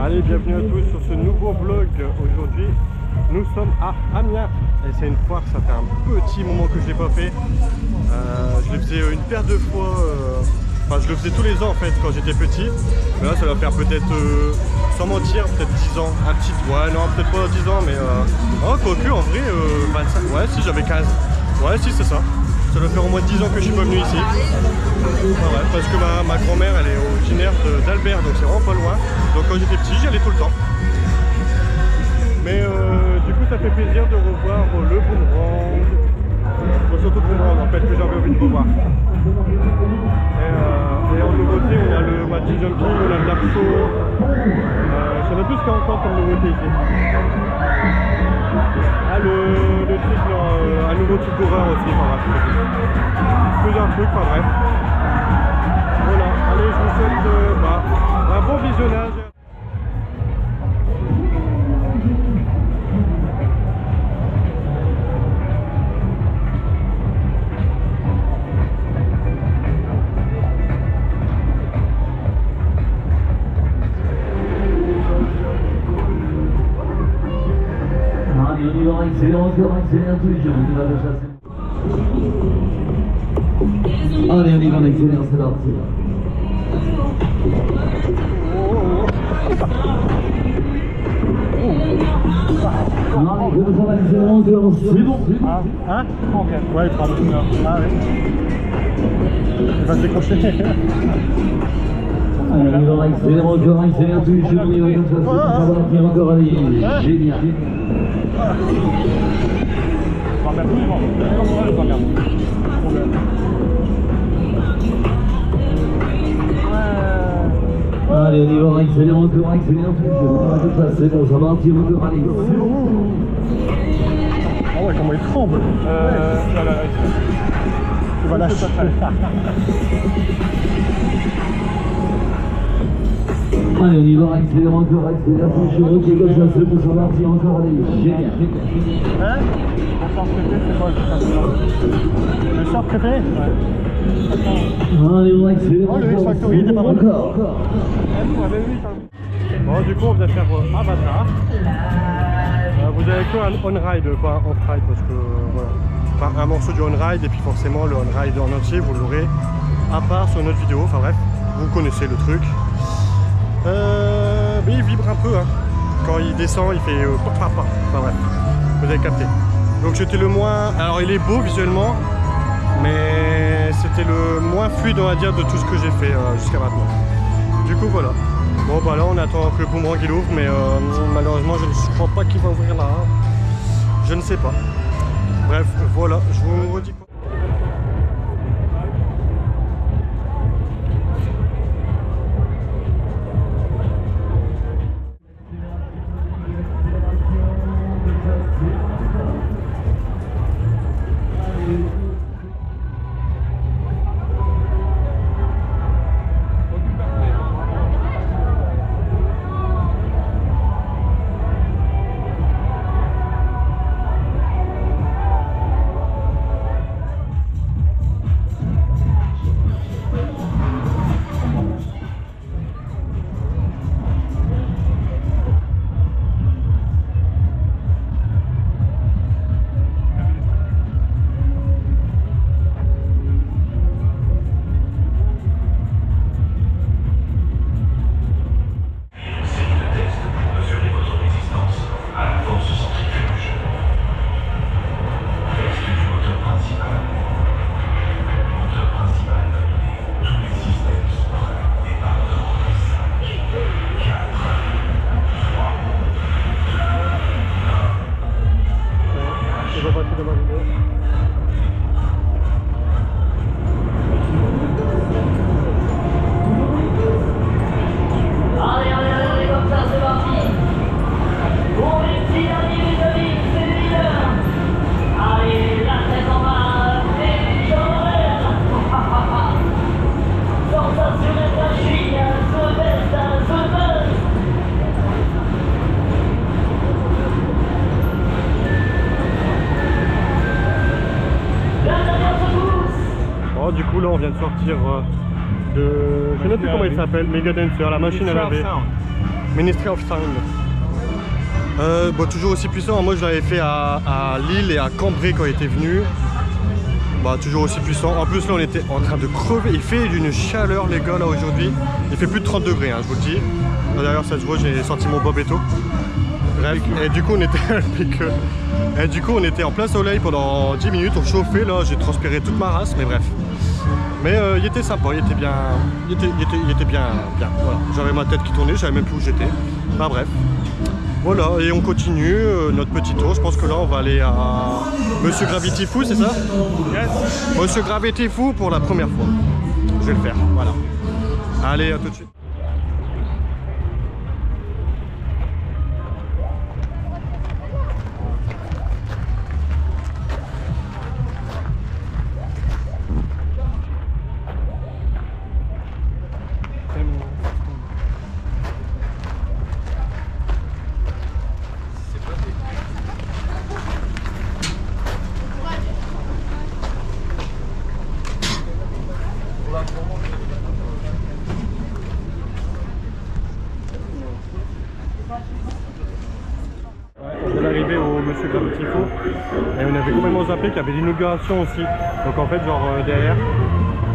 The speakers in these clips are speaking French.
Allez, bienvenue à tous sur ce nouveau vlog. Aujourd'hui, nous sommes à Amiens et c'est une foire, ça fait un petit moment que je l'ai pas fait. Je le faisais une paire de fois, enfin je le faisais tous les ans en fait quand j'étais petit. Mais là ça va faire peut-être, sans mentir, peut-être 10 ans, un petit, ouais non peut-être pas 10 ans mais oh quoique en vrai 25, ouais si j'avais 15, ouais si c'est ça. Ça doit faire au moins 10 ans que je suis pas venu ici. Ouais, parce que ma grand-mère elle est originaire d'Albert, donc c'est vraiment pas loin. Donc quand j'étais petit j'y allais tout le temps. Mais du coup ça fait plaisir de revoir le boomerang. Surtout le boomerang en fait que j'avais envie de revoir. Et en nouveauté on a le Magic Jumping, on a le Dark Show. Je sais plus ce qu'il y a encore comme nouveauté ici. Ah le truc, un nouveau truc d'horreur aussi, enfin bref. Plusieurs trucs, enfin bref. Voilà, allez je vous souhaite un bon visionnage. Excellent, excellent, toujours, on va le chasser. Allez, on y va, excellent, c'est parti. Allez, ça va, excellent, c'est bon. Hein? Ouais, il prend une heure. Ah oui. Il va se décrocher. Allez, on y va, excellent, excellent, toujours, on y va, ça va, encore, allez, génial. Allez, on y va, excellent, encore, excellent, c'est bon, ça va, encore, allez. Ah ouais, comment il tremble. Tu vas lâcher. Allez, on y va, excellent, encore, excellent, toujours, ok, comme ça, c'est bon, ça va, encore, allez, génial. Hein? Le short préféré, c'est quoi le short préféré? Ouais. Allez, on va excellent. Oh, le X-Factory, t'es pas mal. Encore. Bon, du coup, on vient faire Avatar. Vous avez que un on-ride, pas un off-ride, parce que voilà. Enfin, un morceau du on-ride, et puis forcément, le on-ride en entier, vous l'aurez à part sur notre vidéo. Enfin bref, vous connaissez le truc. Mais il vibre un peu, hein. Quand il descend, il fait enfin bref, vous avez capté. Donc c'était le moins, alors il est beau visuellement, mais c'était le moins fluide on va dire de tout ce que j'ai fait jusqu'à maintenant. Du coup voilà. Bon bah là on attend que le boomerang il ouvre, mais malheureusement je ne crois pas qu'il va ouvrir là. Hein. Je ne sais pas. Bref, voilà, je vous redis quoi. coup là on vient de sortir de... Je ne sais plus comment il s'appelle, Mega Dancer, la machine à laver. Ministry of Sound. Bon, toujours aussi puissant. Moi, je l'avais fait à Lille et à Cambrai quand il était venu. Bah, toujours aussi puissant. En plus, là, on était en train de crever. Il fait d'une chaleur, les gars, là, aujourd'hui. Il fait plus de 30 degrés, hein, je vous le dis. D'ailleurs, ça se voit, j'ai sorti mon bobetto. Bref, et du coup, on était en plein soleil pendant 10 minutes. On chauffait, là, j'ai transpiré toute ma race, mais bref. Mais il était sympa, il était bien. Il était bien. Voilà. J'avais ma tête qui tournait, je savais même plus où j'étais. Enfin, bref. Voilà, et on continue notre petit tour. Je pense que là, on va aller à Monsieur Gravity Fou, c'est ça? Yes. Monsieur Gravity Fou pour la première fois. Je vais le faire, voilà. Allez, à tout de suite. On vient d'arriver au Monsieur Gravity Fou et on avait complètement zappé qu'il y avait l'inauguration aussi. Donc en fait, genre derrière,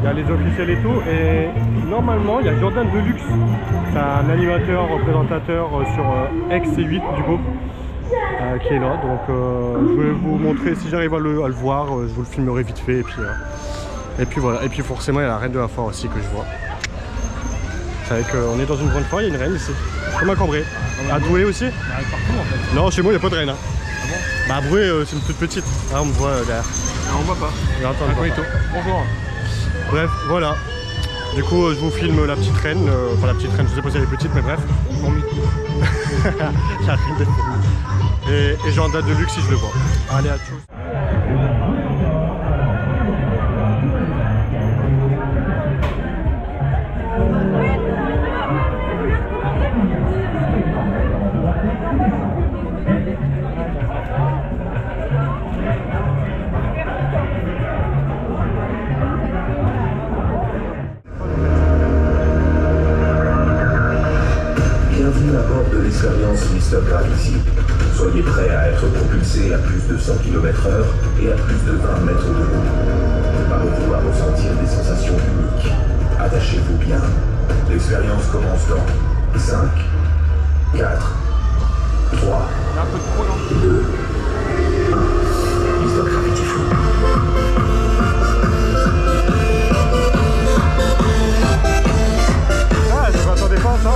il y a les officiels et tout. Et normalement, il y a Jordan Deluxe. C'est un animateur, présentateur sur X8 du coup, qui est là. Donc je vais vous montrer, si j'arrive à le voir, je vous le filmerai vite fait. Et puis voilà. Et puis forcément, il y a la reine de la foire aussi que je vois. Vous savez qu'on est dans une grande foire, il y a une reine ici. Comme à Cambrai. À Douai aussi? Partout en fait. Non, chez moi il n'y a pas de reine. Hein. Ah bon? Bah à Douai c'est une toute petite. Ah on me voit derrière. Ah, on voit pas. Bonjour. Bref, voilà. Du coup je vous filme la petite reine. Enfin la petite reine, je sais pas si elle est petite mais bref. Fourmi. La reine des fourmis. Et Jordan Deluxe si je le vois. Allez à tous. Bienvenue à bord de l'expérience Mr. Gravity. Soyez prêts à être propulsés à plus de 100 km/h et à plus de 20 mètres de haut. Préparez-vous à ressentir des sensations uniques. Attachez-vous bien. L'expérience commence dans 5, 4, 3, 2, 1. Mr. Gravity Fou. Ah, je m'attendais pas à ça.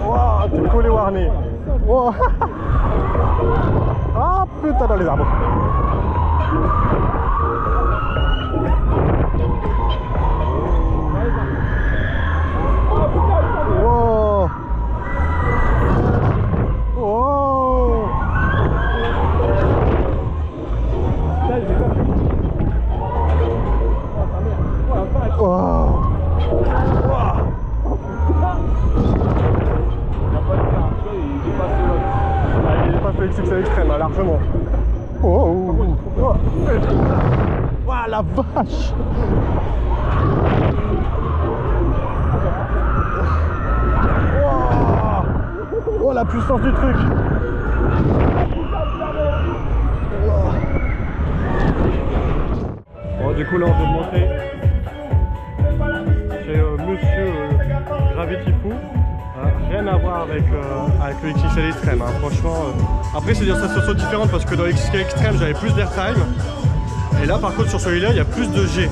Wow, t'es collé Warney. Wow. Ah putain dans les arbres. Wow. Wow. Wow. Il est pas fait XXL extrême, hein, largement. Oh, oh. Oh, la vache. Oh, oh la puissance du truc. Bon, du coup là on peut monter chez Monsieur Gravity Fou. Rien à voir avec le XXL Extreme, hein. Franchement. Après c'est des sensations différentes parce que dans XXL Extreme j'avais plus d'airtime. Et là par contre sur celui-là il y a plus de G.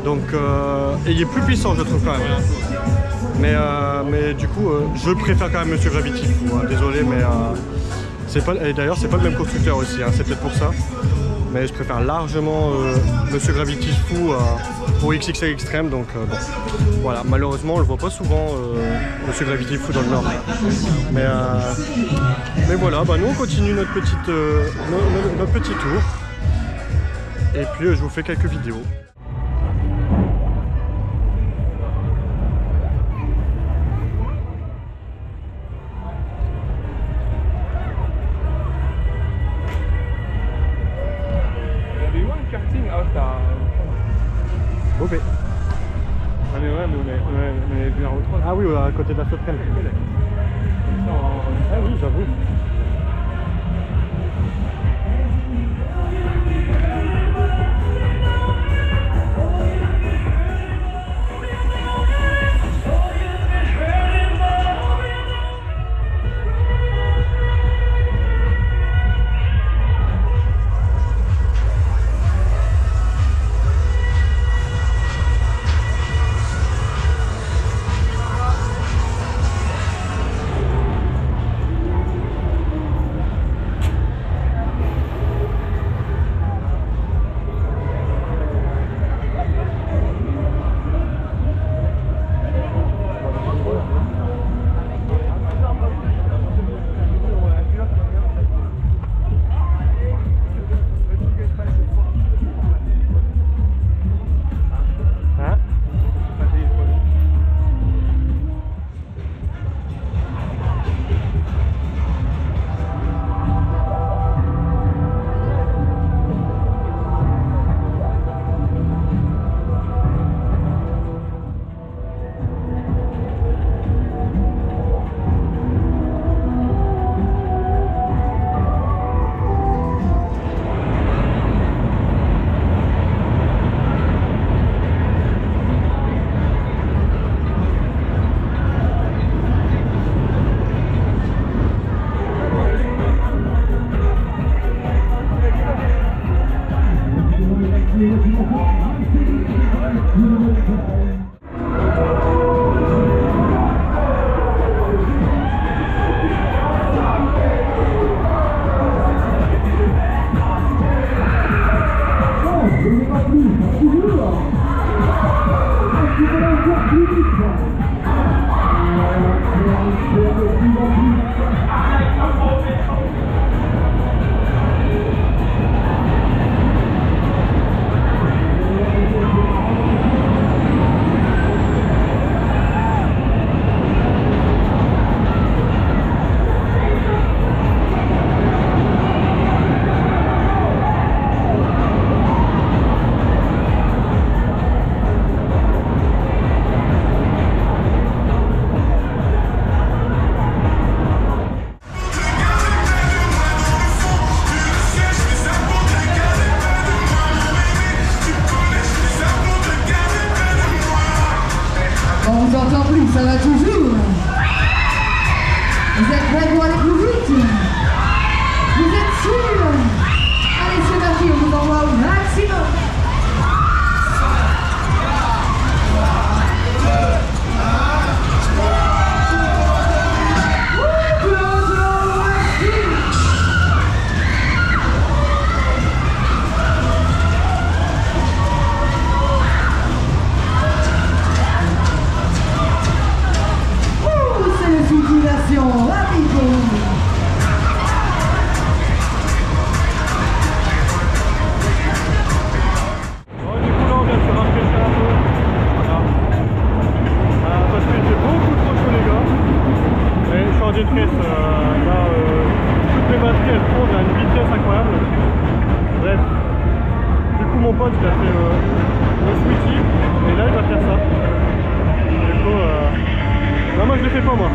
Donc et il est plus puissant je trouve quand même. Mais du coup je préfère quand même Monsieur Gravity Fou, hein. Désolé mais c'est pas. Et d'ailleurs c'est pas le même constructeur aussi, hein. C'est peut-être pour ça. Mais je préfère largement Monsieur Gravity Fou au XXL Extreme, donc bon. Voilà, malheureusement on le voit pas souvent Monsieur Gravity Fou dans le Nord. Mais voilà, bah, nous on continue notre petit tour. Et puis je vous fais quelques vidéos. à côté de la sauterelle. Ah oui, j'avoue. On vous entend plus, ça va toujours. Vous êtes prêts pour aller plus vite? Vous êtes sûrs? Allez, c'est parti, on vous envoie au maximum. Il a fait le switchy et là il va faire ça. Du coup, non, moi je le fais pas moi.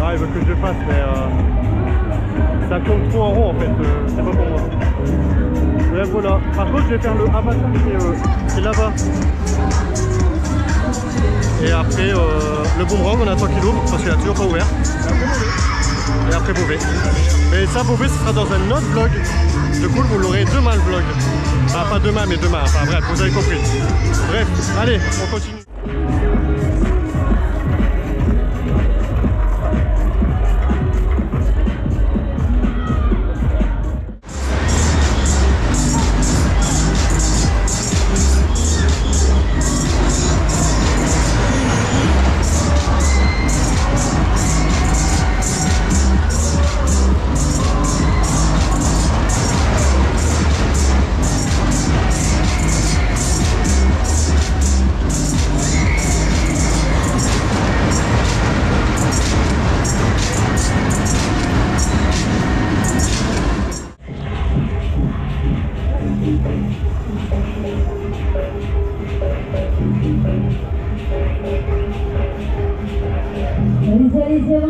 Ah, il veut que je le fasse, mais ça tourne trop en rond en fait, c'est pas pour moi. Et voilà. Par contre, je vais faire le avatar qui est là-bas. Et après, le boomerang, on attend qu'il ouvre parce qu'il a toujours pas ouvert. Et après Beauvais. Et ça, Beauvais, ce sera dans un autre vlog. Du coup, vous l'aurez demain le vlog. Enfin, pas demain, mais demain. Enfin, bref, vous avez compris. Bref, allez, on continue.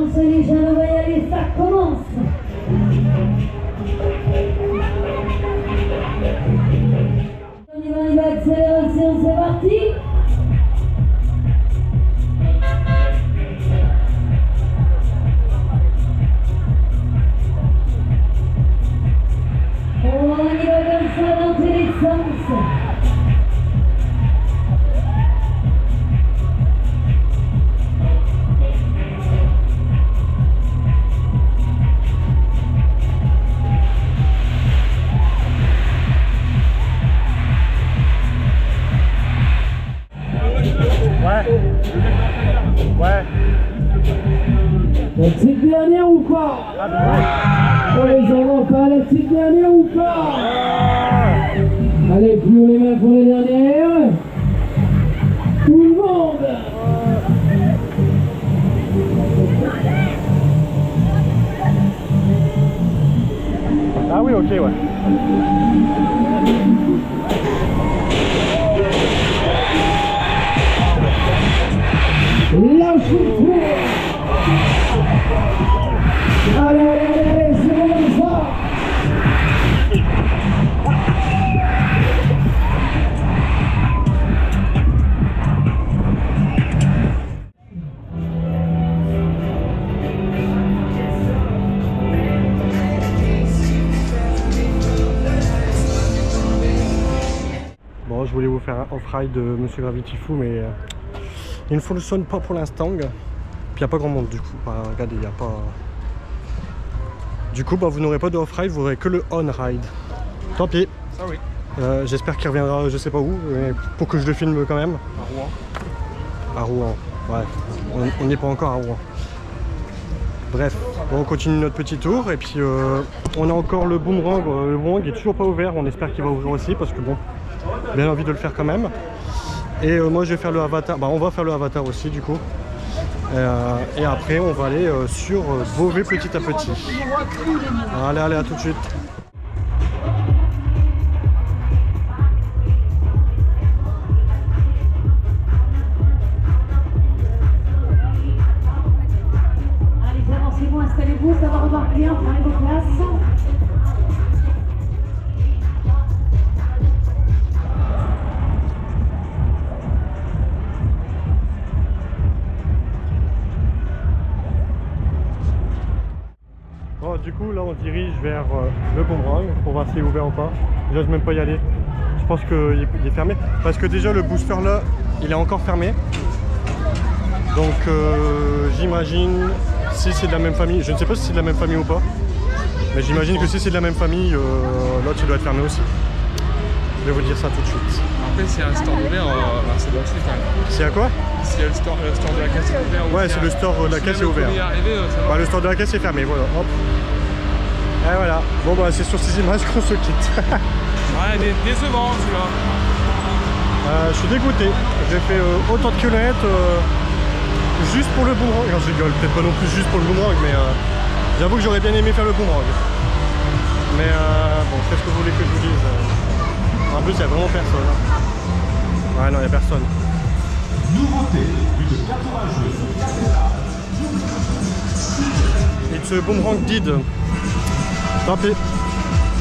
commence, les jeunes, on va y aller, ça commence. On y va, accélération, c'est parti. On y va comme ça dans tous les sens. Ouais. La petite dernière ou pas? On les envoie pas, la petite dernière ou pas? Allez, plus haut les mains pour les dernières. Tout le monde. Ah oui, ok, ouais. Lâchez-toi. Allez, allez, allez, c'est bon comme ça. Bon, je voulais vous faire un off-ride de Monsieur Gravity Fou, mais il ne fonctionne pas pour l'instant. Puis il n'y a pas grand monde du coup. Bah, regardez, il n'y a pas. Du coup, bah, vous n'aurez pas de off-ride, vous n'aurez que le on-ride. Tant pis. Ah oui. J'espère qu'il reviendra, je sais pas où, mais pour que je le filme quand même. À Rouen. À Rouen, ouais. On n'est pas encore à Rouen. Bref, bon, on continue notre petit tour et puis on a encore le boomerang. Le boomerang est toujours pas ouvert, on espère qu'il va ouvrir aussi parce que bon, bien envie de le faire quand même. Et moi je vais faire le avatar, bah on va faire le avatar aussi du coup. Et après on va aller sur Beauvais petit à petit. Allez, allez, à tout de suite. Allez, avancez-vous, installez-vous, ça va repartir, prenez vos places. Bon, du coup là on se dirige vers le boomerang pour voir s'il est ouvert ou pas. Déjà je ne vais même pas y aller. Je pense qu'il est fermé. Parce que déjà le booster là, il est encore fermé. Donc j'imagine, si c'est de la même famille, je ne sais pas si c'est de la même famille ou pas. Mais j'imagine que si c'est de la même famille, l'autre il doit être fermé aussi. Je vais vous dire ça tout de suite. Après, s'il y a un store ouvert, ça doit être quand même. C'est à quoi? S'il y a le store de la caisse est ouvert. Ouais, c'est le store de la caisse est ouvert. Bah, le store de la caisse est fermé, voilà. Hop. Et voilà. Bon bah c'est sur ces images qu'on se quitte. Ouais, décevant celui-là. Je suis dégoûté. J'ai fait autant de kilomètres juste pour le boomerang. Non, je rigole, peut-être pas non plus juste pour le boomerang, mais j'avoue que j'aurais bien aimé faire le boomerang. Mais bon, qu'est-ce que vous voulez que je vous dise? En plus, il n'y a vraiment personne. Ouais, non, il n'y a personne. Nouveauté, plus de 80 jeux. It's a boomerang did. Tant pis.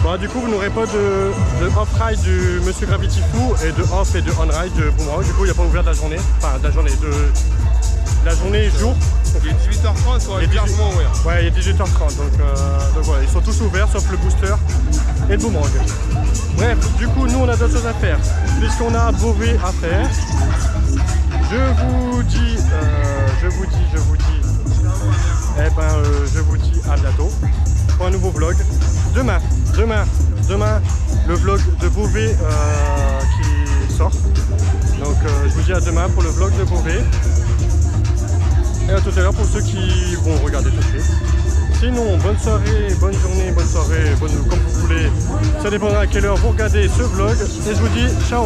Bon, du coup, vous n'aurez pas de off-ride du Monsieur Gravity Fou et de off et de on-ride de boomerang. Du coup, il n'y a pas ouvert de la journée. Enfin, de la journée, de la journée jour. Il est 18h30, ça aurait pu largement ouvrir. Ouais, il est 18h30. Donc voilà, ils sont tous ouverts sauf le booster et le boomerang. Bref, du coup, nous, on a d'autres choses à faire. Puisqu'on a Beauvais à faire. Je vous dis, eh ben, je vous dis à bientôt pour un nouveau vlog. Demain, le vlog de Beauvais qui sort. Donc, je vous dis à demain pour le vlog de Beauvais. Et à tout à l'heure pour ceux qui vont regarder tout de suite. Sinon, bonne soirée, bonne journée, bonne soirée, comme vous voulez. Ça dépendra à quelle heure vous regardez ce vlog. Et je vous dis ciao.